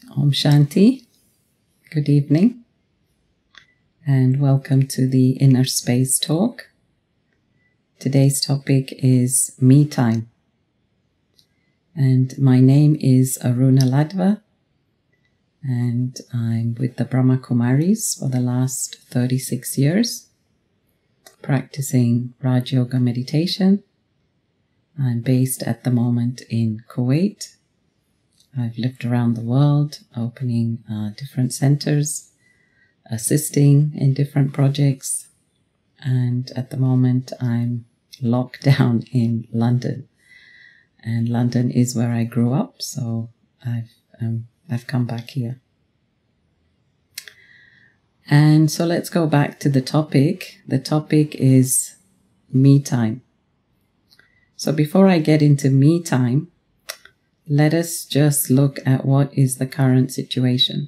Om Shanti. Good evening and welcome to the Inner Space Talk. Today's topic is me time. And my name is Aruna Ladva and I'm with the Brahma Kumaris for the last 36 years, practicing Raj Yoga meditation. I'm based at the moment in Kuwait. I've lived around the world, opening different centers, assisting in different projects, and at the moment I'm locked down in London. And London is where I grew up, so I've come back here. And so let's go back to the topic. The topic is me time. So before I get into me time, let us just look at what is the current situation.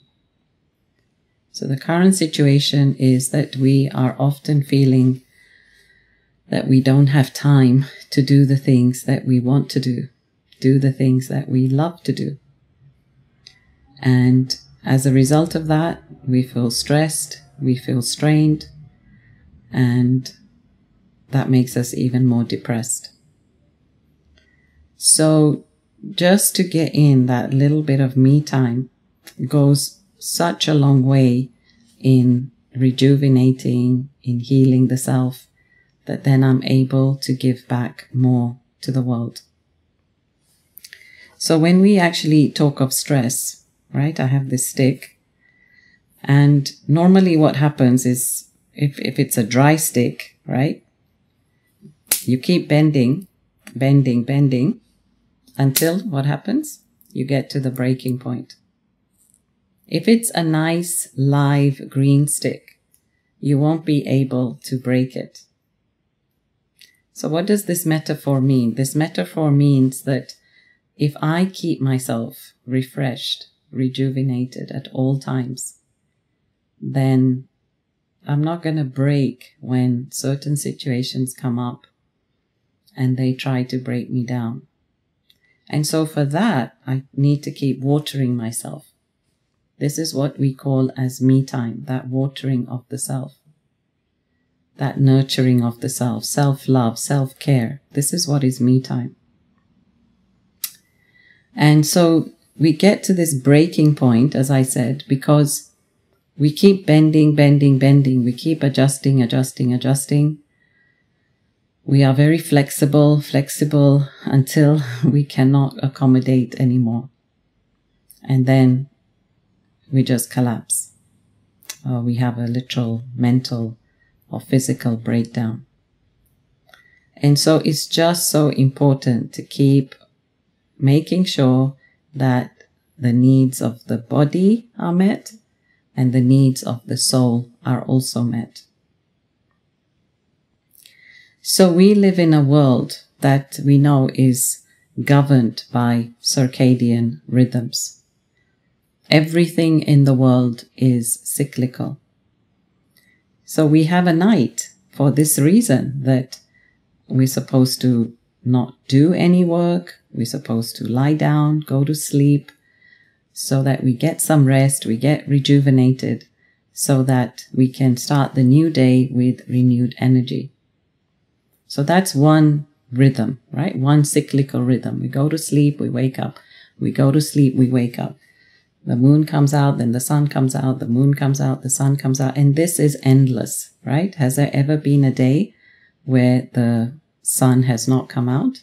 So the current situation is that we are often feeling that we don't have time to do the things that we want to do the things that we love to do. And as a result of that, we feel stressed, we feel strained, and that makes us even more depressed. So just to get in that little bit of me time goes such a long way in rejuvenating, in healing the self, that then I'm able to give back more to the world. So when we actually talk of stress, right, I have this stick, and normally what happens is if it's a dry stick, right, you keep bending, until what happens? You get to the breaking point. If it's a nice, live green stick, you won't be able to break it. So what does this metaphor mean? This metaphor means that if I keep myself refreshed, rejuvenated at all times, then I'm not going to break when certain situations come up and they try to break me down. And so for that, I need to keep watering myself. This is what we call as me time, that watering of the self, that nurturing of the self, self-love, self-care. This is what is me time. And so we get to this breaking point, as I said, because we keep bending. We keep adjusting. We are very flexible until we cannot accommodate anymore. And then we just collapse. Or we have a literal mental or physical breakdown. And so it's just so important to keep making sure that the needs of the body are met and the needs of the soul are also met. So we live in a world that we know is governed by circadian rhythms. Everything in the world is cyclical. So we have a night for this reason, that we're supposed to not do any work. We're supposed to lie down, go to sleep, so that we get some rest, we get rejuvenated, so that we can start the new day with renewed energy. So that's one rhythm, right? One cyclical rhythm. We go to sleep, we wake up. We go to sleep, we wake up. The moon comes out, then the sun comes out, the moon comes out, the sun comes out. And this is endless, right? Has there ever been a day where the sun has not come out?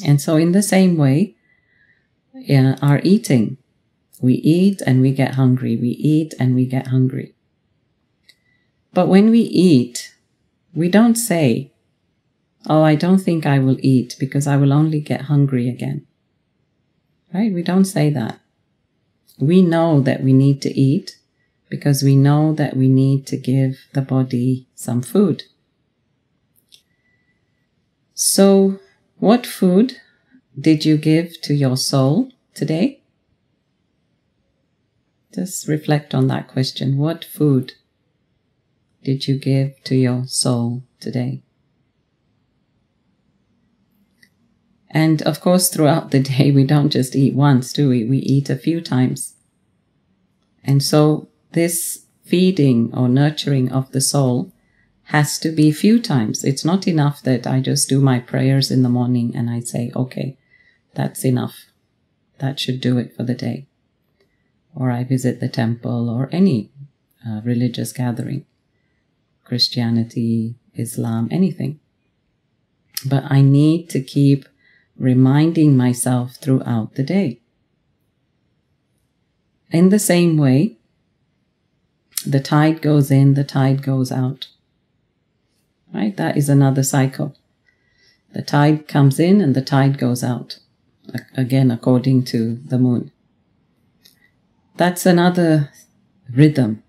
And so in the same way, our eating. We eat and we get hungry. We eat and we get hungry. But when we eat, we don't say, oh, I don't think I will eat because I will only get hungry again. Right? We don't say that. We know that we need to eat because we know that we need to give the body some food. So, what food did you give to your soul today? Just reflect on that question. What food did you give to your soul today? And of course, throughout the day, we don't just eat once, do we? We eat a few times. And so this feeding or nurturing of the soul has to be few times. It's not enough that I just do my prayers in the morning and I say, okay, that's enough. That should do it for the day. Or I visit the temple or any religious gathering, Christianity, Islam, anything. But I need to keep reminding myself throughout the day. In the same way, the tide goes in, the tide goes out. Right? That is another cycle. The tide comes in and the tide goes out. Again, according to the moon. That's another rhythm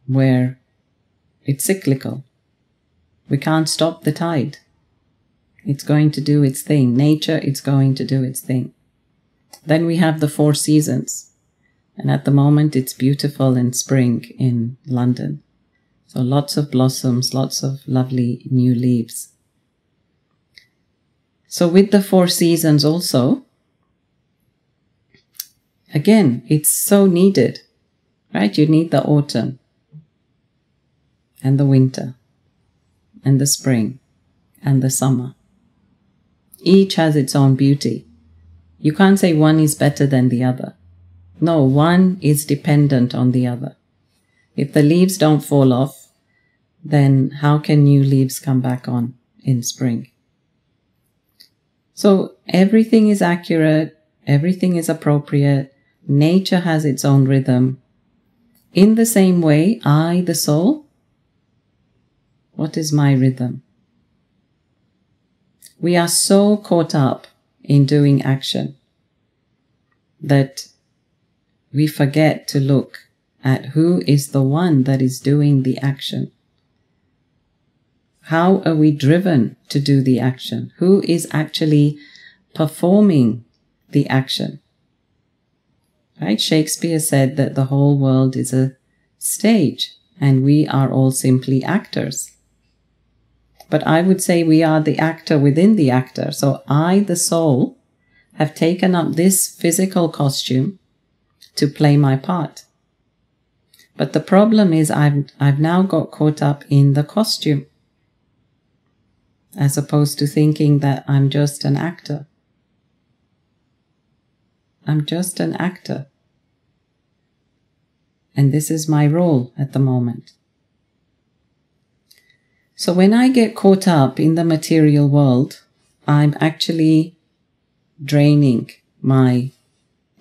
where it's cyclical. We can't stop the tide. It's going to do its thing. Nature, it's going to do its thing. Then we have the 4 seasons. And at the moment, it's beautiful in spring in London. So lots of blossoms, lots of lovely new leaves. So with the 4 seasons also, again, it's so needed, right? You need the autumn and the winter and the spring and the summer. Each has its own beauty. You can't say one is better than the other. No, one is dependent on the other. If the leaves don't fall off, then how can new leaves come back on in spring? So everything is accurate, everything is appropriate, nature has its own rhythm. In the same way, I, the soul, what is my rhythm? We are so caught up in doing action that we forget to look at who is the one that is doing the action. How are we driven to do the action? Who is actually performing the action? Right? Shakespeare said that the whole world is a stage and we are all simply actors. But I would say we are the actor within the actor. So I, the soul, have taken up this physical costume to play my part. But the problem is I've now got caught up in the costume, as opposed to thinking that I'm just an actor. I'm just an actor. And this is my role at the moment. So when I get caught up in the material world, I'm actually draining my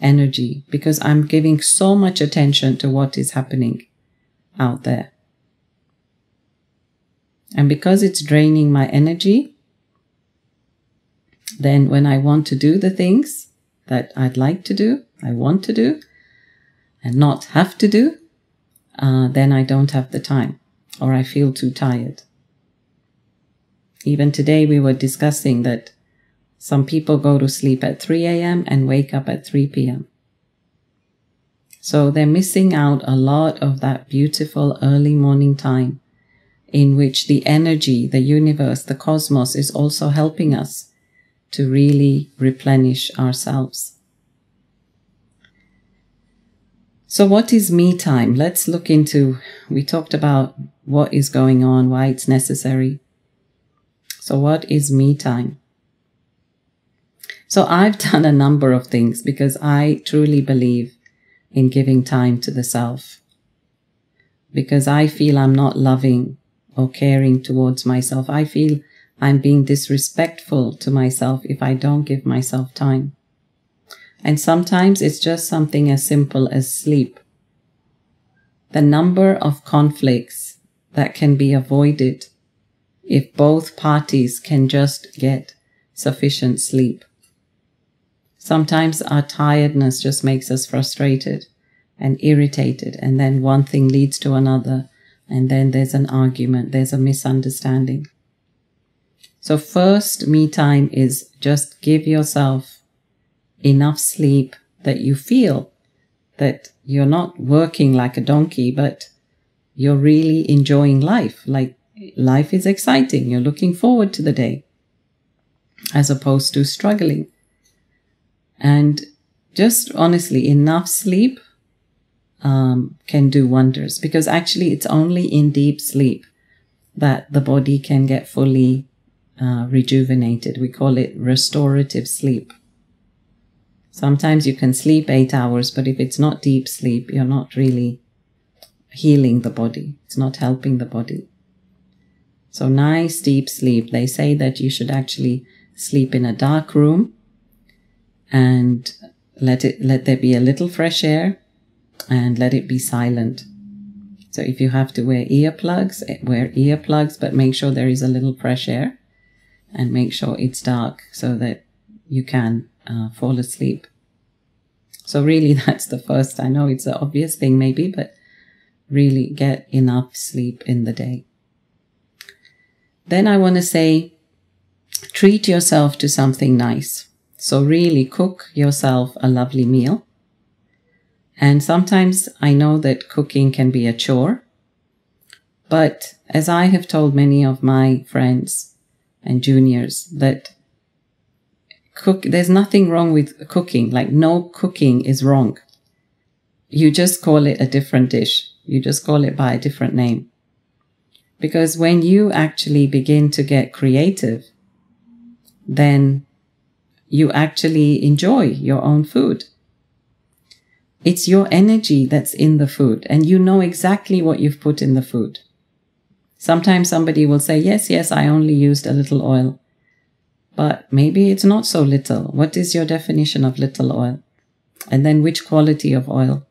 energy because I'm giving so much attention to what is happening out there. And because it's draining my energy, then when I want to do the things that I'd like to do, I want to do, and not have to do, then I don't have the time or I feel too tired. Even today we were discussing that some people go to sleep at 3 a.m. and wake up at 3 p.m. So they're missing out a lot of that beautiful early morning time in which the energy, the universe, the cosmos is also helping us to really replenish ourselves. So what is me time? Let's look into, we talked about what is going on, why it's necessary. So what is me time? So I've done a number of things because I truly believe in giving time to the self. Because I feel I'm not loving or caring towards myself. I feel I'm being disrespectful to myself if I don't give myself time. And sometimes it's just something as simple as sleep. The number of conflicts that can be avoided if both parties can just get sufficient sleep. Sometimes our tiredness just makes us frustrated and irritated, and then one thing leads to another, and then there's an argument, there's a misunderstanding. So first, me time is just give yourself enough sleep that you feel that you're not working like a donkey, but you're really enjoying life. Like life is exciting. You're looking forward to the day. as opposed to struggling. And just honestly, enough sleep can do wonders, because actually it's only in deep sleep that the body can get fully rejuvenated. We call it restorative sleep. Sometimes you can sleep 8 hours, but if it's not deep sleep, you're not really healing the body. It's not helping the body. So nice deep sleep. They say that you should actually sleep in a dark room and let there be a little fresh air and let it be silent. So if you have to wear earplugs, but make sure there is a little fresh air and make sure it's dark so that you can fall asleep. So really that's the first. I know it's an obvious thing maybe, but really get enough sleep in the day. Then I want to say, treat yourself to something nice. So really cook yourself a lovely meal. And sometimes I know that cooking can be a chore, but as I have told many of my friends and juniors, that there's nothing wrong with cooking. Like, no cooking is wrong. You just call it a different dish. You just call it by a different name. Because when you actually begin to get creative, then you actually enjoy your own food. It's your energy that's in the food, and you know exactly what you've put in the food. Sometimes somebody will say, yes, I only used a little oil. But maybe it's not so little. What is your definition of little oil? And then which quality of oil?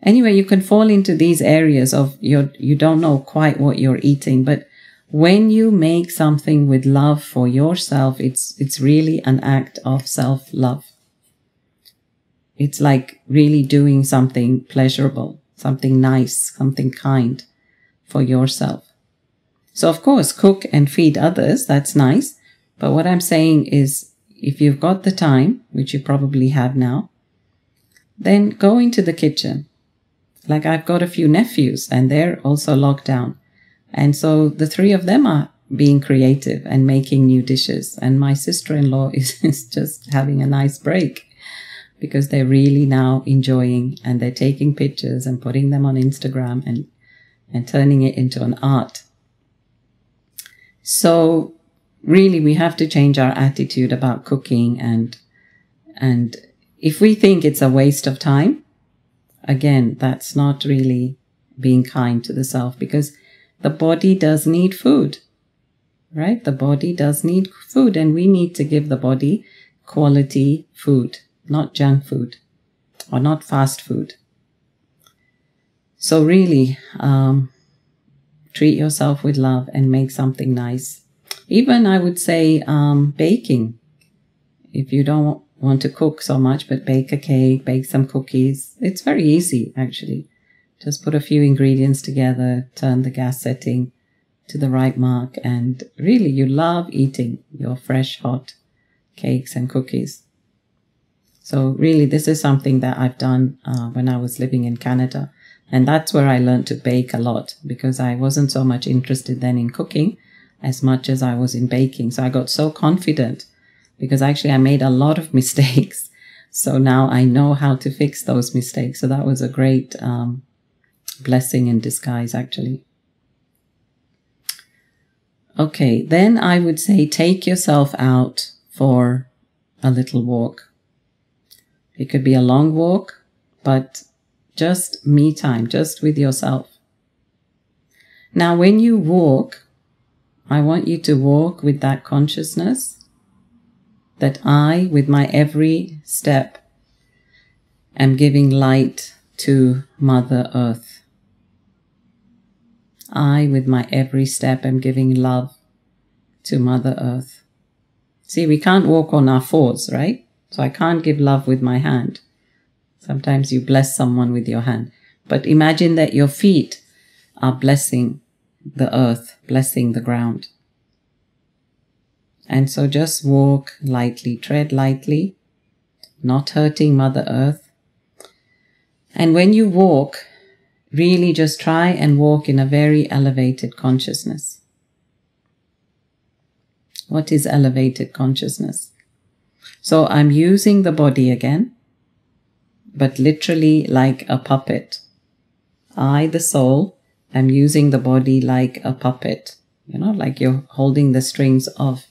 Anyway, you can fall into these areas of you don't know quite what you're eating, but when you make something with love for yourself, it's really an act of self-love. It's like really doing something pleasurable, something nice, something kind for yourself. So of course, cook and feed others, that's nice. But what I'm saying is, if you've got the time, which you probably have now, then go into the kitchen. Like, I've got a few nephews and they're also locked down. And so the three of them are being creative and making new dishes. And my sister-in-law is just having a nice break because they're really now enjoying, and they're taking pictures and putting them on Instagram and turning it into an art. So really, we have to change our attitude about cooking, and if we think it's a waste of time, again, that's not really being kind to the self, because the body does need food, right? The body does need food, and we need to give the body quality food, not junk food or not fast food. So really, treat yourself with love and make something nice. Even I would say baking. If you don't want to cook so much, but bake a cake, bake some cookies. It's very easy, actually. Just put a few ingredients together, turn the gas setting to the right mark, and really you love eating your fresh, hot cakes and cookies. So really, this is something that I've done when I was living in Canada. And that's where I learned to bake a lot, because I wasn't so much interested then in cooking as much as I was in baking. So I got so confident, because actually I made a lot of mistakes. So now I know how to fix those mistakes. So that was a great blessing in disguise, actually. Okay, then I would say take yourself out for a little walk. It could be a long walk, but just me time, just with yourself. Now, when you walk, I want you to walk with that consciousness that I, with my every step, am giving light to Mother Earth. I, with my every step, am giving love to Mother Earth. See, we can't walk on our fours, right? So I can't give love with my hand. Sometimes you bless someone with your hand. But imagine that your feet are blessing the earth, blessing the ground. And so just walk lightly, tread lightly, not hurting Mother Earth. And when you walk, really just try and walk in a very elevated consciousness. What is elevated consciousness? So I'm using the body again, but literally like a puppet. I, the soul, am using the body like a puppet. You know, like you're holding the strings of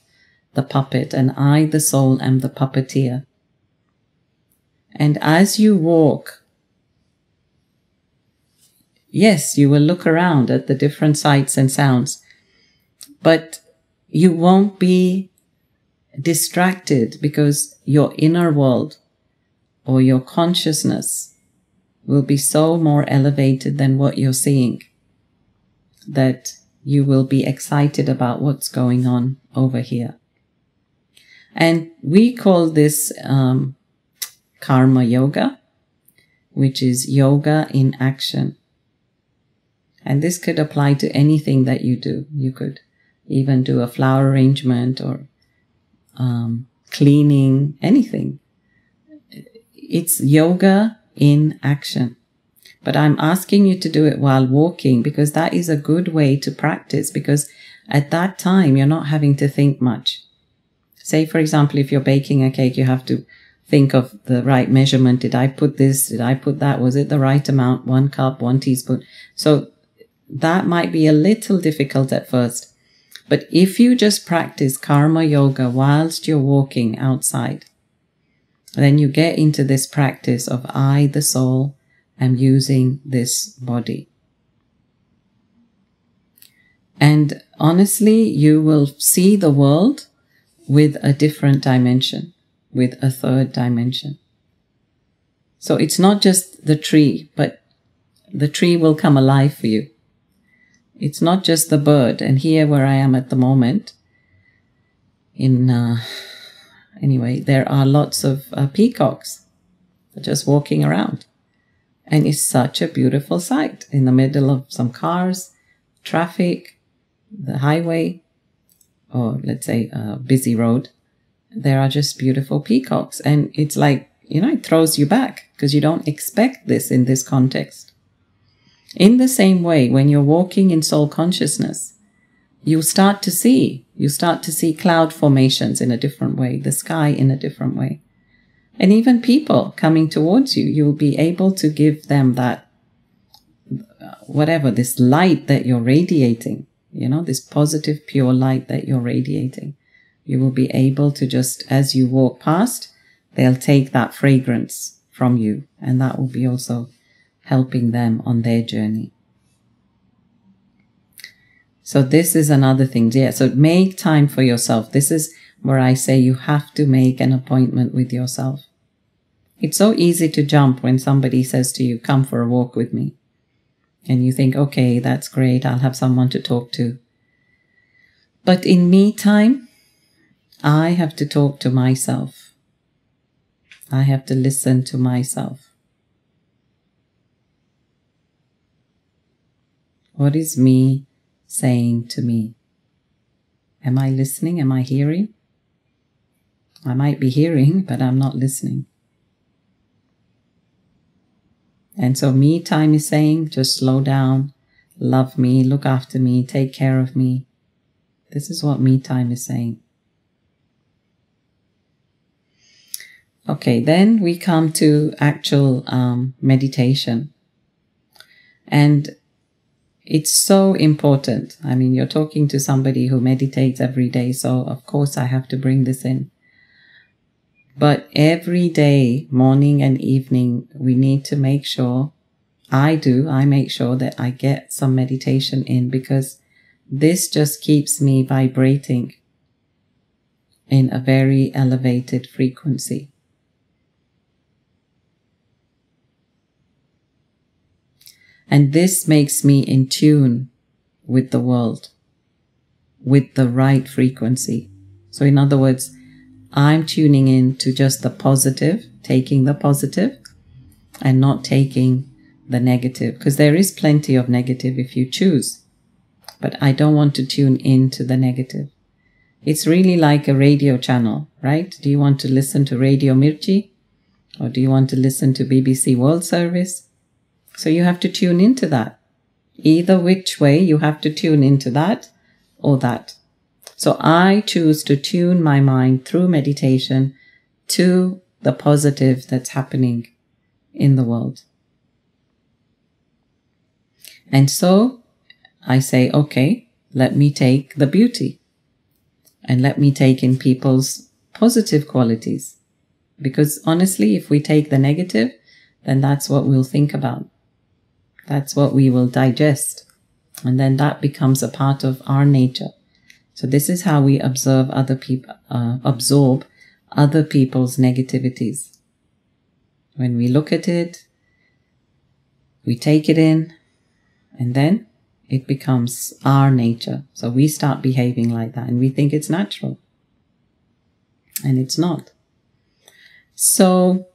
the puppet, and I, the soul, am the puppeteer. And as you walk, yes, you will look around at the different sights and sounds, but you won't be distracted because your inner world or your consciousness will be so more elevated than what you're seeing that you will be excited about what's going on over here. And we call this karma yoga, which is yoga in action. And this could apply to anything that you do. You could even do a flower arrangement or cleaning, anything. It's yoga in action. But I'm asking you to do it while walking, because that is a good way to practice, because at that time you're not having to think much. Say, for example, if you're baking a cake, you have to think of the right measurement. Did I put this? Did I put that? Was it the right amount? 1 cup, 1 teaspoon. So that might be a little difficult at first. But if you just practice karma yoga whilst you're walking outside, then you get into this practice of I, the soul, am using this body. And honestly, you will see the world with a different dimension, with a third dimension. So it's not just the tree, but the tree will come alive for you. It's not just the bird. And here where I am at the moment, anyway, there are lots of peacocks just walking around. And it's such a beautiful sight in the middle of some cars, traffic, the highway, or let's say a busy road. There are just beautiful peacocks. And it's like, you know, it throws you back because you don't expect this in this context. In the same way, when you're walking in soul consciousness, you start to see cloud formations in a different way, the sky in a different way. And even people coming towards you, you'll be able to give them that, whatever, this light that you're radiating, you know, this positive, pure light that you're radiating. You will be able to just, as you walk past, they'll take that fragrance from you. And that will be also helping them on their journey. So this is another thing. Yeah, so make time for yourself. This is where I say you have to make an appointment with yourself. It's so easy to jump when somebody says to you, come for a walk with me. And you think, okay, that's great. I'll have someone to talk to. But in me time, I have to talk to myself. I have to listen to myself. What is me saying to me? Am I listening? Am I hearing? I might be hearing, but I'm not listening. And so me time is saying, just slow down, love me, look after me, take care of me. This is what me time is saying. Okay, then we come to actual meditation. And it's so important. I mean, you're talking to somebody who meditates every day, so of course I have to bring this in. But every day, morning and evening, we need to make sure, I make sure that I get some meditation in, because this just keeps me vibrating in a very elevated frequency. And this makes me in tune with the world, with the right frequency. So in other words, I'm tuning in to just the positive, taking the positive and not taking the negative, because there is plenty of negative if you choose. But I don't want to tune into the negative. It's really like a radio channel, right? Do you want to listen to Radio Mirchi? Or do you want to listen to BBC World Service? So you have to tune into that. Either which way, you have to tune into that or that. So I choose to tune my mind through meditation to the positive that's happening in the world. And so I say, okay, let me take the beauty and let me take in people's positive qualities. Because honestly, if we take the negative, then that's what we'll think about. That's what we will digest. And then that becomes a part of our nature. So this is how we absorb other people's negativities. When we look at it, we take it in, and then it becomes our nature. So we start behaving like that, and we think it's natural. And it's not. So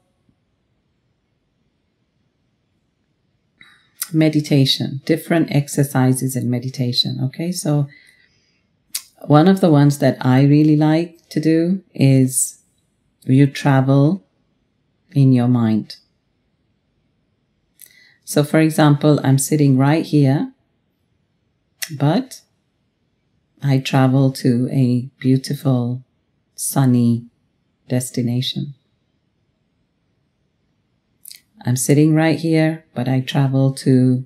meditation, different exercises in meditation. Okay, so one of the ones that I really like to do is you travel in your mind. So for example, I'm sitting right here, but I travel to a beautiful, sunny destination. I'm sitting right here, but I travel to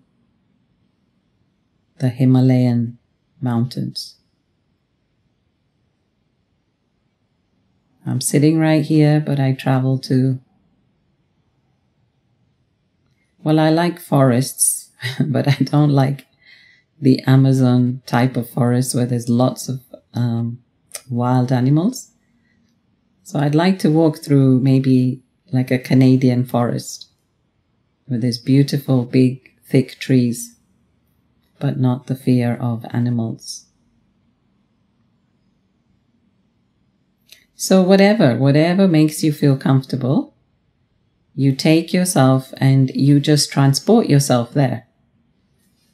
the Himalayan mountains. I'm sitting right here, but I travel to, well, I like forests, but I don't like the Amazon type of forest where there's lots of wild animals. So I'd like to walk through maybe like a Canadian forest where there's beautiful, big, thick trees, but not the fear of animals. So whatever makes you feel comfortable, you take yourself and you just transport yourself there.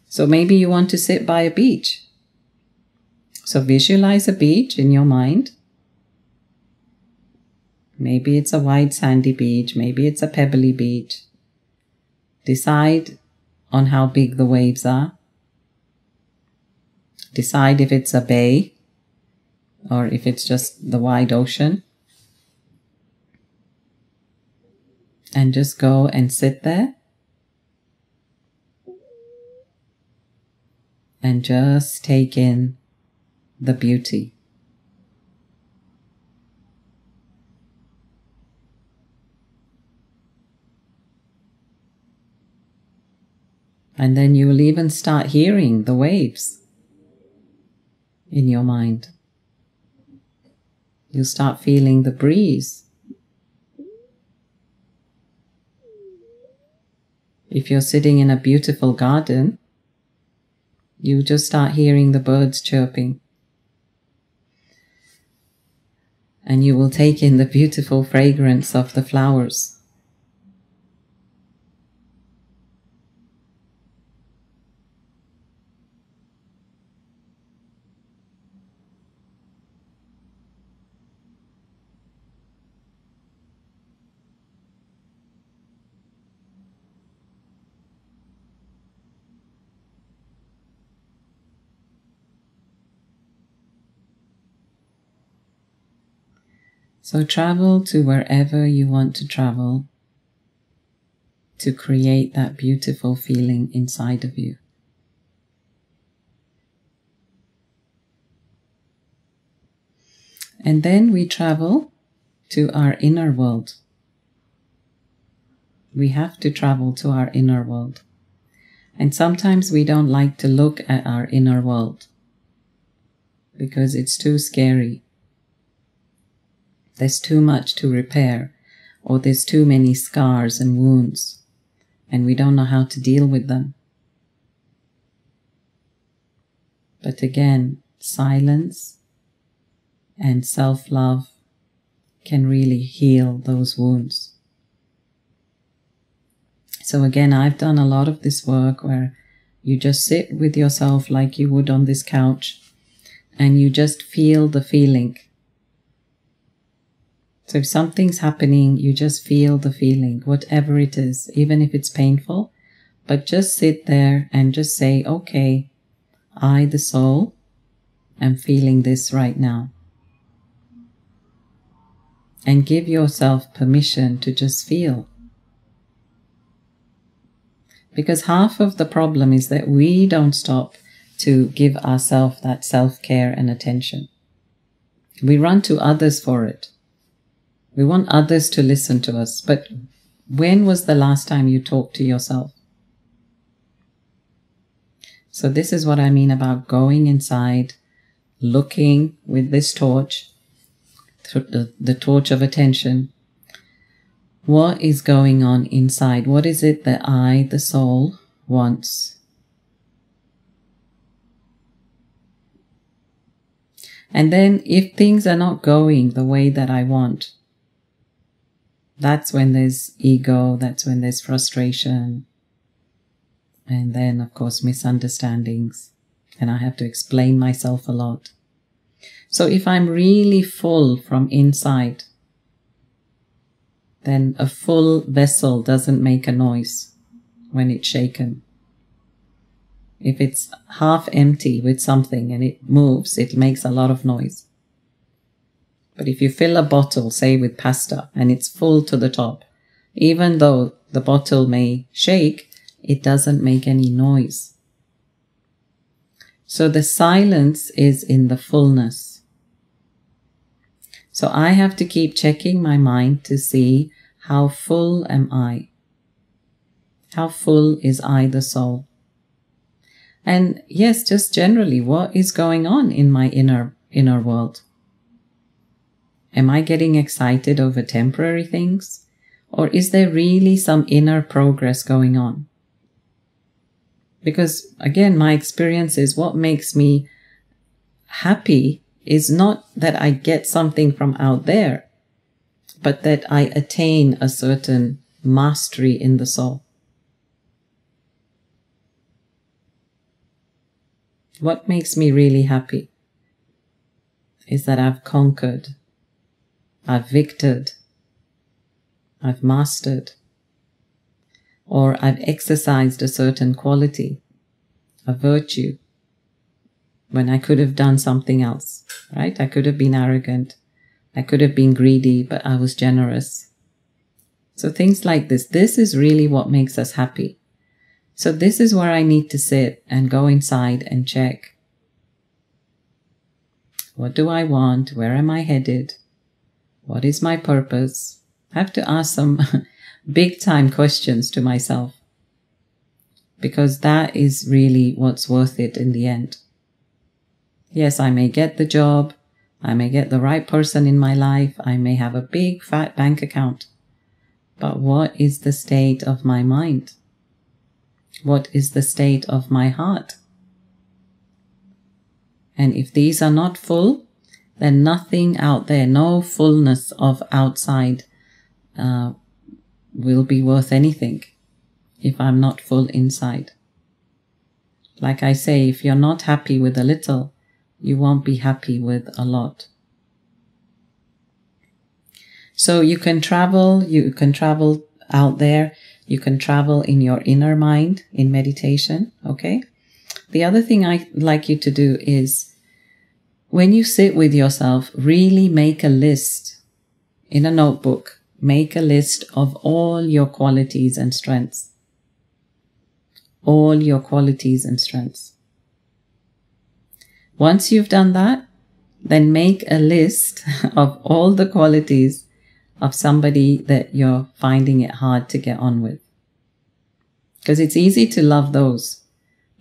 So maybe you want to sit by a beach. So visualize a beach in your mind. Maybe it's a white sandy beach, maybe it's a pebbly beach. Decide on how big the waves are. Decide if it's a bay or if it's just the wide ocean. And just go and sit there. And just take in the beauty. And then you will even start hearing the waves in your mind. You'll start feeling the breeze. If you're sitting in a beautiful garden, you just start hearing the birds chirping. And you will take in the beautiful fragrance of the flowers. So travel to wherever you want to travel to create that beautiful feeling inside of you. And then we travel to our inner world. We have to travel to our inner world. And sometimes we don't like to look at our inner world because it's too scary. There's too much to repair, or there's too many scars and wounds, and we don't know how to deal with them. But again, silence and self-love can really heal those wounds. So again, I've done a lot of this work where you just sit with yourself like you would on this couch, and you just feel the feeling. So if something's happening, you just feel the feeling, whatever it is, even if it's painful, but just sit there and just say, okay, I, the soul, am feeling this right now. And give yourself permission to just feel. Because half of the problem is that we don't stop to give ourselves that self-care and attention. We run to others for it. We want others to listen to us. But when was the last time you talked to yourself? So this is what I mean about going inside, looking with this torch, the torch of attention. What is going on inside? What is it that I, the soul, wants? And then if things are not going the way that I want, that's when there's ego, that's when there's frustration. And then, of course, misunderstandings. And I have to explain myself a lot. So if I'm really full from inside, then a full vessel doesn't make a noise when it's shaken. If it's half empty with something and it moves, it makes a lot of noise. But if you fill a bottle, say with pasta, and it's full to the top, even though the bottle may shake, it doesn't make any noise. So the silence is in the fullness. So I have to keep checking my mind to see how full am I? How full is I, the soul? And yes, just generally, what is going on in my inner world? Am I getting excited over temporary things? Or is there really some inner progress going on? Because again, my experience is what makes me happy is not that I get something from out there, but that I attain a certain mastery in the soul. What makes me really happy is that I've conquered, I've victored, I've mastered, or I've exercised a certain quality, a virtue, when I could have done something else, right? I could have been arrogant, I could have been greedy, but I was generous. So things like this is really what makes us happy. So this is where I need to sit and go inside and check. What do I want? Where am I headed? What is my purpose? I have to ask some big time questions to myself, because that is really what's worth it in the end. Yes, I may get the job, I may get the right person in my life, I may have a big fat bank account, but what is the state of my mind? What is the state of my heart? And if these are not full, then nothing out there, no fullness of outside will be worth anything if I'm not full inside. Like I say, if you're not happy with a little, you won't be happy with a lot. So you can travel out there, you can travel in your inner mind in meditation, okay? The other thing I'd like you to do is, when you sit with yourself, really make a list in a notebook. Make a list of all your qualities and strengths. All your qualities and strengths. Once you've done that, then make a list of all the qualities of somebody that you're finding it hard to get on with. Because it's easy to love those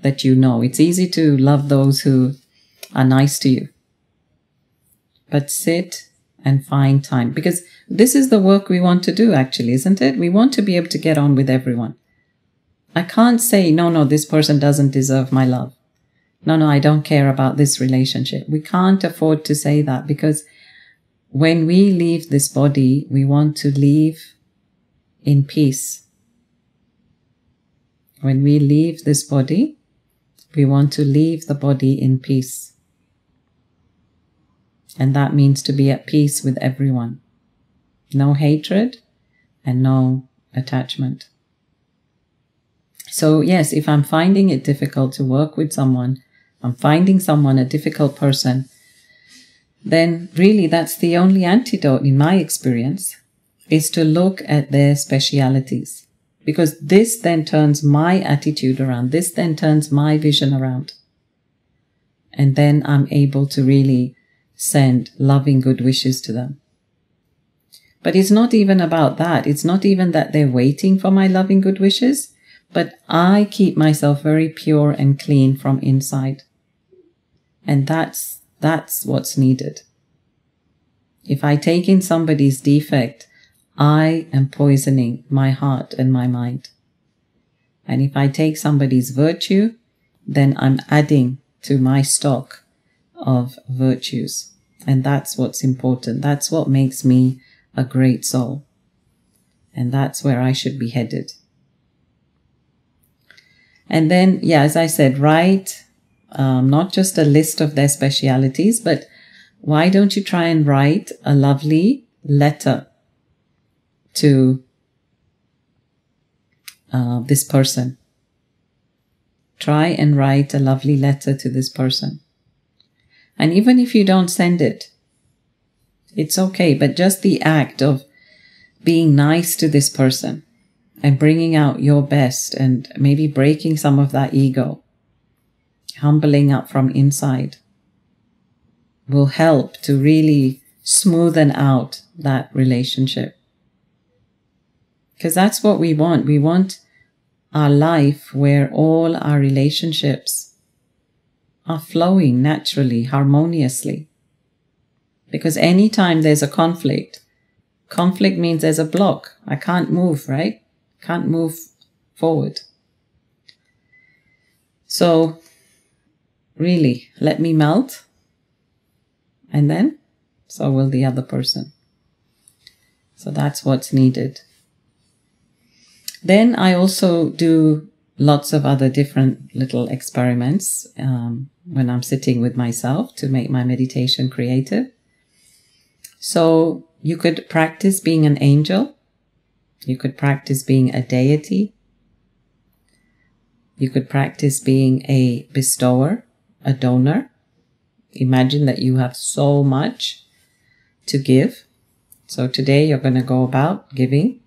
that you know. It's easy to love those who are nice to you. But sit and find time. Because this is the work we want to do actually, isn't it? We want to be able to get on with everyone. I can't say, no, this person doesn't deserve my love. No, I don't care about this relationship. We can't afford to say that, because when we leave this body, we want to leave in peace. When we leave this body, we want to leave the body in peace. And that means to be at peace with everyone. No hatred and no attachment. So yes, if I'm finding it difficult to work with someone, I'm finding someone, a difficult person, then really that's the only antidote in my experience, is to look at their specialities. Because this then turns my attitude around. This then turns my vision around. And then I'm able to really send loving good wishes to them. But it's not even about that. It's not even that they're waiting for my loving good wishes, but I keep myself very pure and clean from inside. And that's what's needed. If I take in somebody's defect, I am poisoning my heart and my mind. And if I take somebody's virtue, then I'm adding to my stock of virtues. And that's what's important. That's what makes me a great soul. And that's where I should be headed. And then, as I said, write not just a list of their specialities, but why don't you try and write a lovely letter to this person. Try and write a lovely letter to this person. And even if you don't send it, it's okay. But just the act of being nice to this person and bringing out your best and maybe breaking some of that ego, humbling up from inside, will help to really smoothen out that relationship. Because that's what we want. We want our life where all our relationships are flowing naturally, harmoniously. Because anytime there's a conflict means there's a block. I can't move, right? Can't move forward. So, really, let me melt. And then, so will the other person. So that's what's needed. Then I also do lots of other different little experiments when I'm sitting with myself to make my meditation creative. So you could practice being an angel. You could practice being a deity. You could practice being a bestower, a donor. Imagine that you have so much to give. So today you're going to go about giving.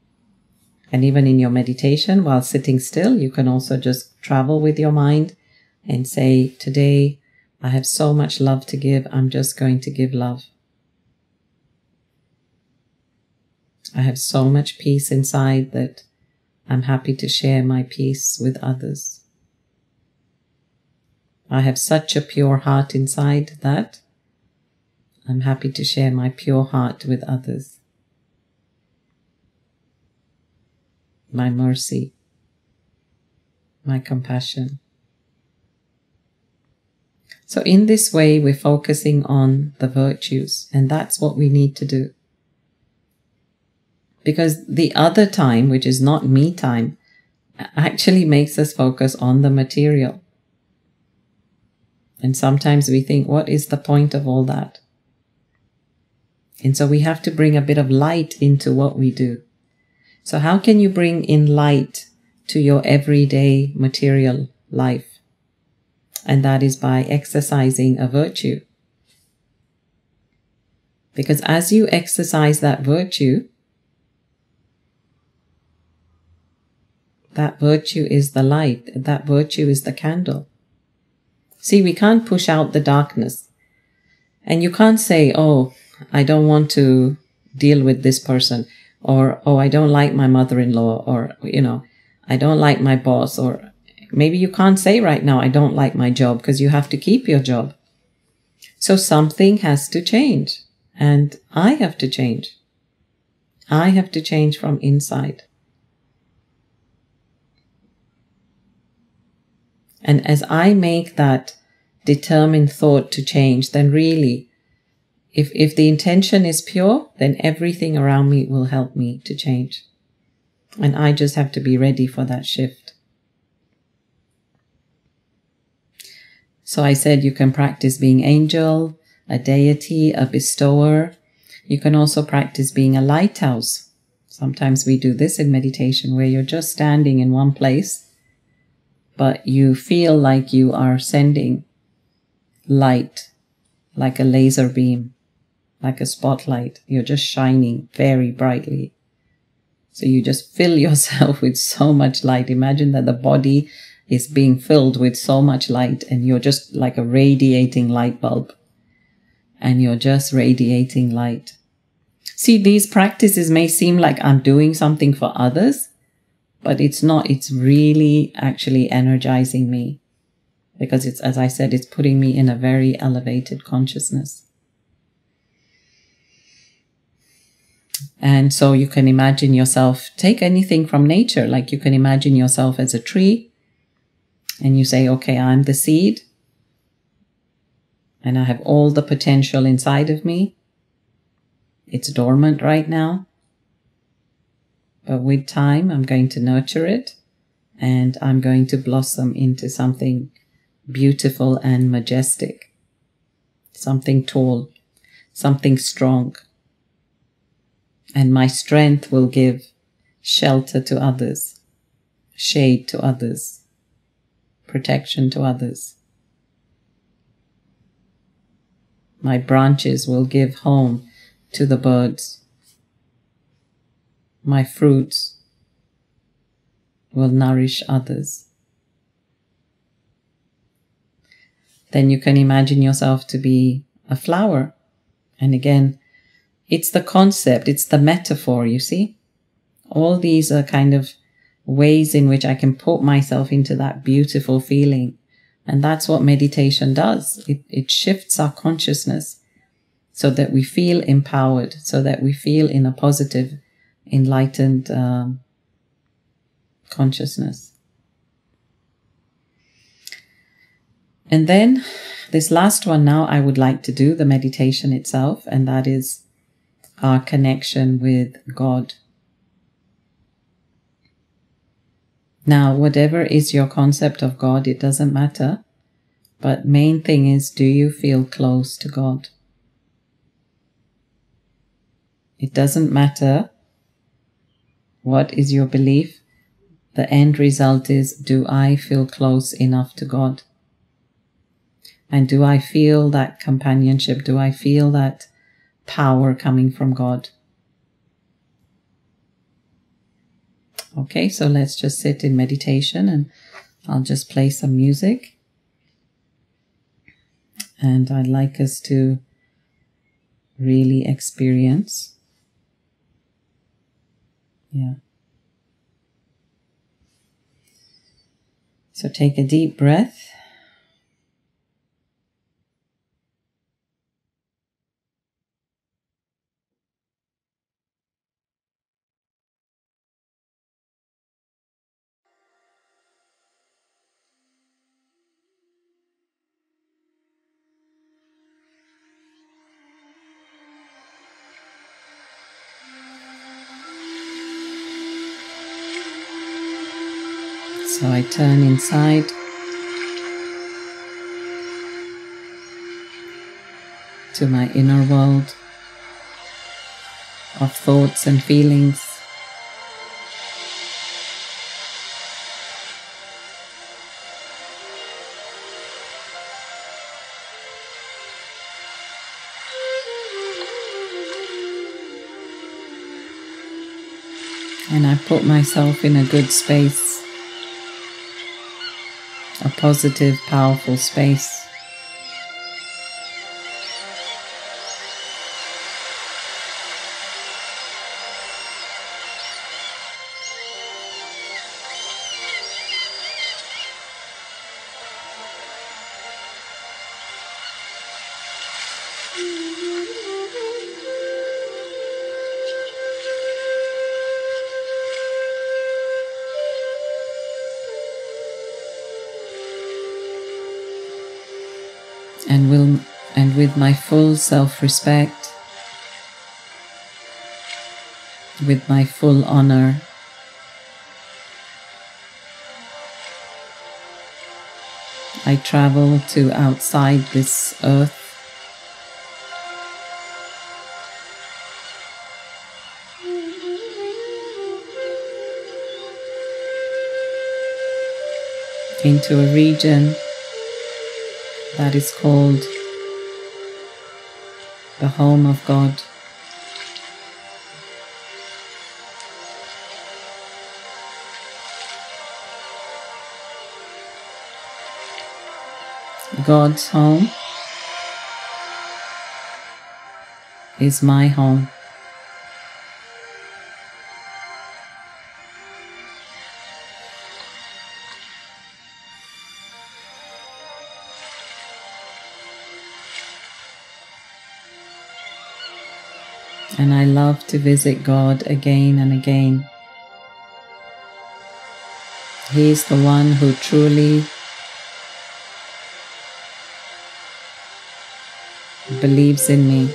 And even in your meditation, while sitting still, you can also just travel with your mind and say, today I have so much love to give. I'm just going to give love. I have so much peace inside that I'm happy to share my peace with others. I have such a pure heart inside that I'm happy to share my pure heart with others. My mercy, my compassion. So in this way, we're focusing on the virtues, and that's what we need to do. Because the other time, which is not me time, actually makes us focus on the material. And sometimes we think, what is the point of all that? And so we have to bring a bit of light into what we do. So how can you bring in light to your everyday material life? And that is by exercising a virtue. Because as you exercise that virtue is the light. That virtue is the candle. See, we can't push out the darkness. And you can't say, oh, I don't want to deal with this person. Or, oh, I don't like my mother-in-law, or, I don't like my boss, or maybe you can't say right now, I don't like my job, because you have to keep your job. So something has to change, and I have to change. I have to change from inside. And as I make that determined thought to change, then really, if the intention is pure, then everything around me will help me to change. And I just have to be ready for that shift. So I said you can practice being angel, a deity, a bestower. You can also practice being a lighthouse. Sometimes we do this in meditation where you're just standing in one place, but you feel like you are sending light, like a laser beam, like a spotlight. You're just shining very brightly. So you just fill yourself with so much light. Imagine that the body is being filled with so much light and you're just like a radiating light bulb. And you're just radiating light. See, these practices may seem like I'm doing something for others, but it's not. It's really actually energizing me. Because it's, as I said, it's putting me in a very elevated consciousness. And so you can imagine yourself, take anything from nature, like you can imagine yourself as a tree and you say, okay, I'm the seed and I have all the potential inside of me. It's dormant right now, but with time, I'm going to nurture it and I'm going to blossom into something beautiful and majestic, something tall, something strong. And my strength will give shelter to others, shade to others, protection to others. My branches will give home to the birds. My fruits will nourish others. Then you can imagine yourself to be a flower. And again, it's the concept, it's the metaphor, you see. All these are kind of ways in which I can put myself into that beautiful feeling. And that's what meditation does. It shifts our consciousness so that we feel empowered, so that we feel in a positive, enlightened consciousness. And then this last one now I would like to do, the meditation itself, and that is our connection with God. Now, whatever is your concept of God, it doesn't matter. But main thing is, do you feel close to God? It doesn't matter what is your belief. The end result is, do I feel close enough to God? And do I feel that companionship? Do I feel that power coming from God? Okay, so let's just sit in meditation and I'll just play some music. And I'd like us to really experience. Yeah. So take a deep breath. So I turn inside to my inner world of thoughts and feelings. And I put myself in a good space, a positive, powerful space. And with my full self-respect, with my full honor, I travel to outside this earth, into a region that is called the home of God. God's home is my home. And I love to visit God again and again. He is the one who truly believes in me.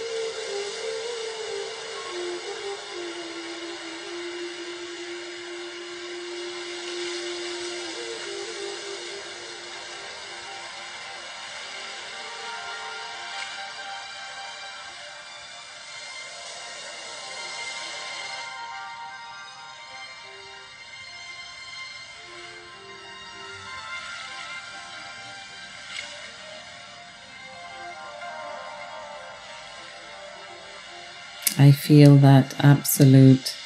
I feel that absolute,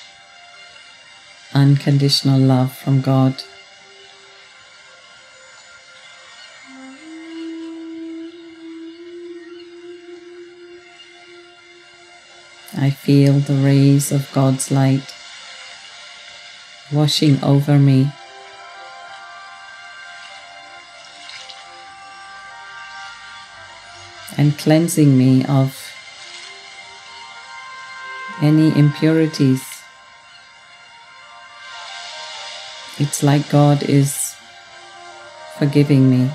unconditional love from God. I feel the rays of God's light washing over me. And cleansing me of any impurities. It's like God is forgiving me.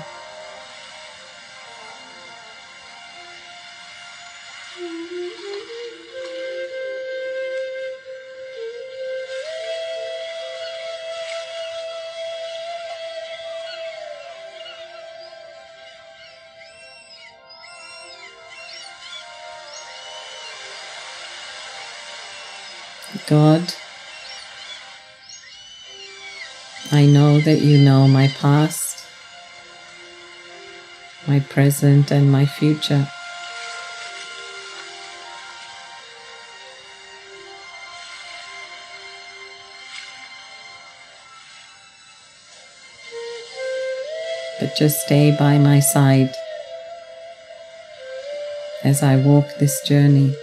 God, I know that you know my past, my present, and my future. But just stay by my side as I walk this journey.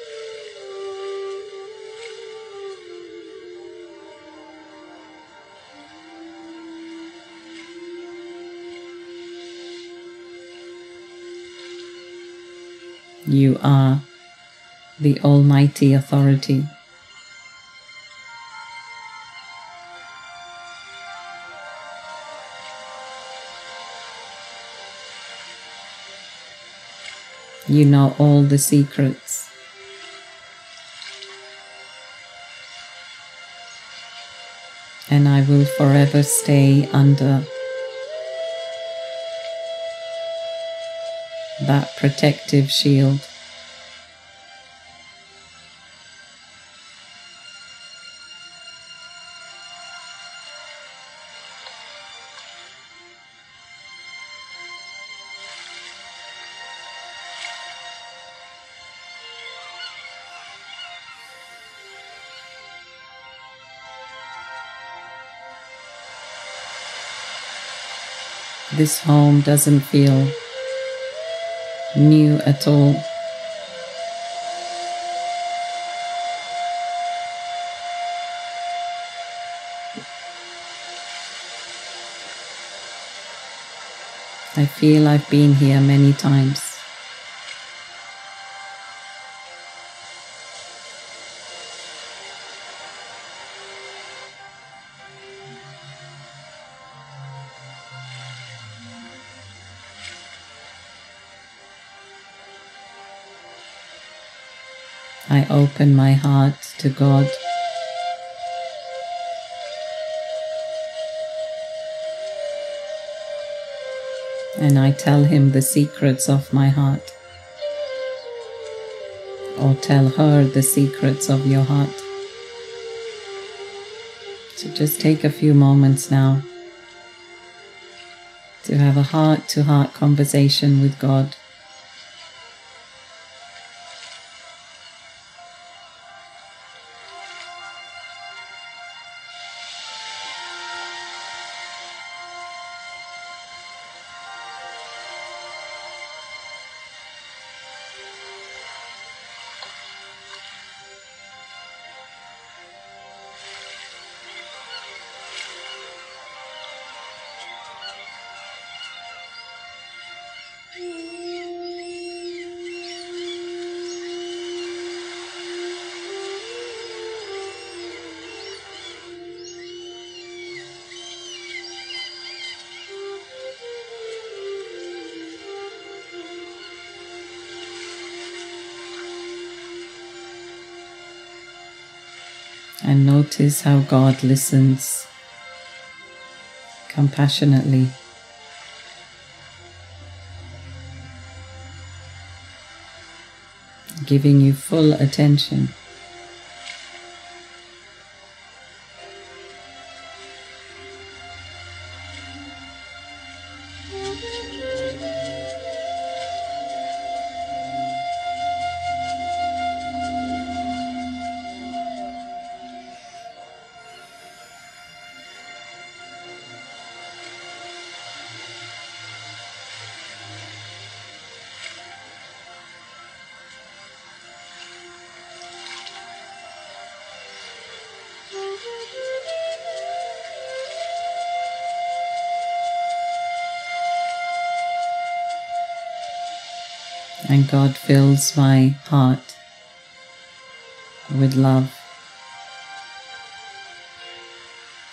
You are the Almighty Authority. You know all the secrets. And I will forever stay under that protective shield. This home doesn't feel new at all. I feel I've been here many times. I open my heart to God. And I tell him the secrets of my heart. Or tell her the secrets of your heart. So just take a few moments now to have a heart-to-heart conversation with God. And notice how God listens compassionately, giving you full attention. And God fills my heart with love.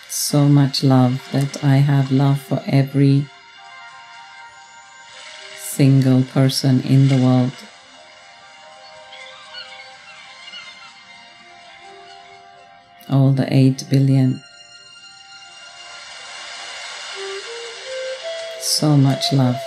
So much love that I have love for every single person in the world. All the 8 billion. So much love.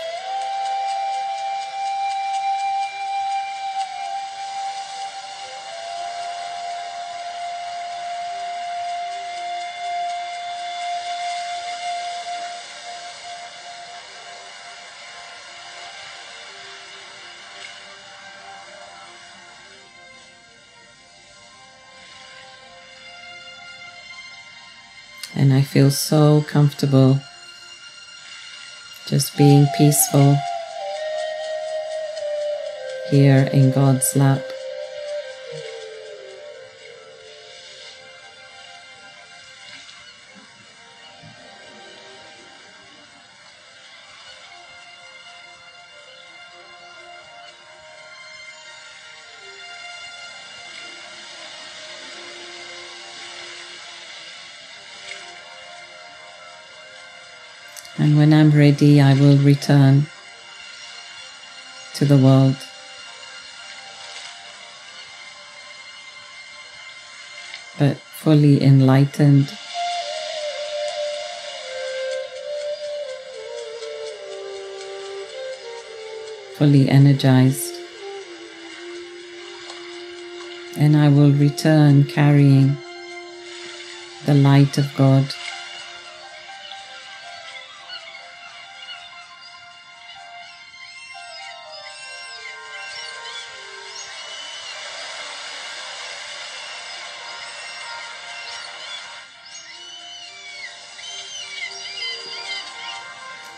And I feel so comfortable just being peaceful here in God's lap. And when I'm ready, I will return to the world. But fully enlightened, fully energized. And I will return carrying the light of God.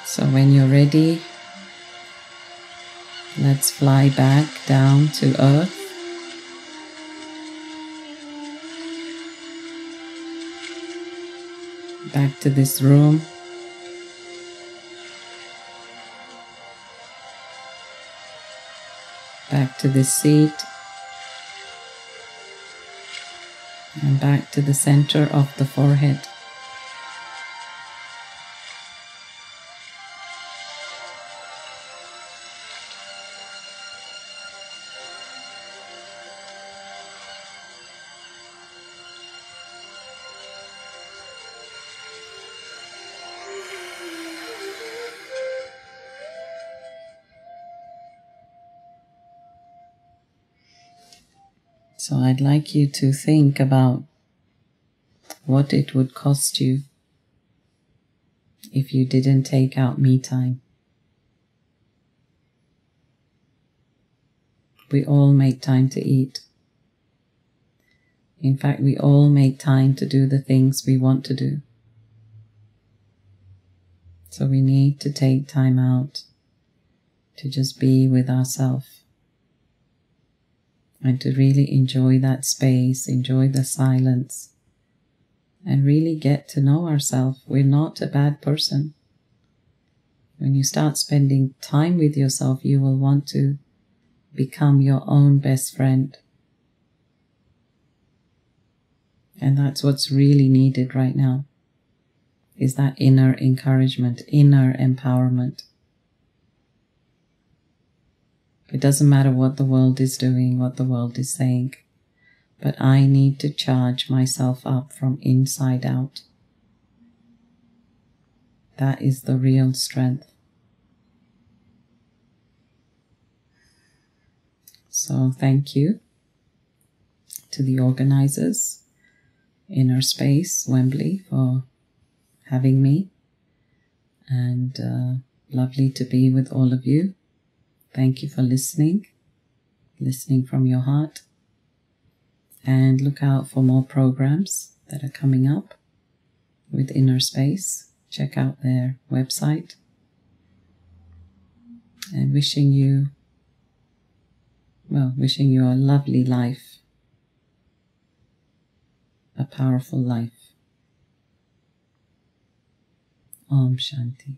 So when you're ready, let's fly back down to Earth. Back to this room. Back to this seat. And back to the center of the forehead. So I'd like you to think about what it would cost you if you didn't take out me time. We all make time to eat. In fact, we all make time to do the things we want to do. So we need to take time out to just be with ourselves and to really enjoy that space, enjoy the silence, and really get to know ourselves. We're not a bad person. When you start spending time with yourself, you will want to become your own best friend. And that's what's really needed right now, is that inner encouragement, inner empowerment. It doesn't matter what the world is doing, what the world is saying, but I need to charge myself up from inside out. That is the real strength. So thank you to the organizers, Inner Space, Wembley, for having me, and lovely to be with all of you. Thank you for listening from your heart, and look out for more programs that are coming up with Inner Space. Check out their website, and wishing you a lovely life, a powerful life. Om Shanti.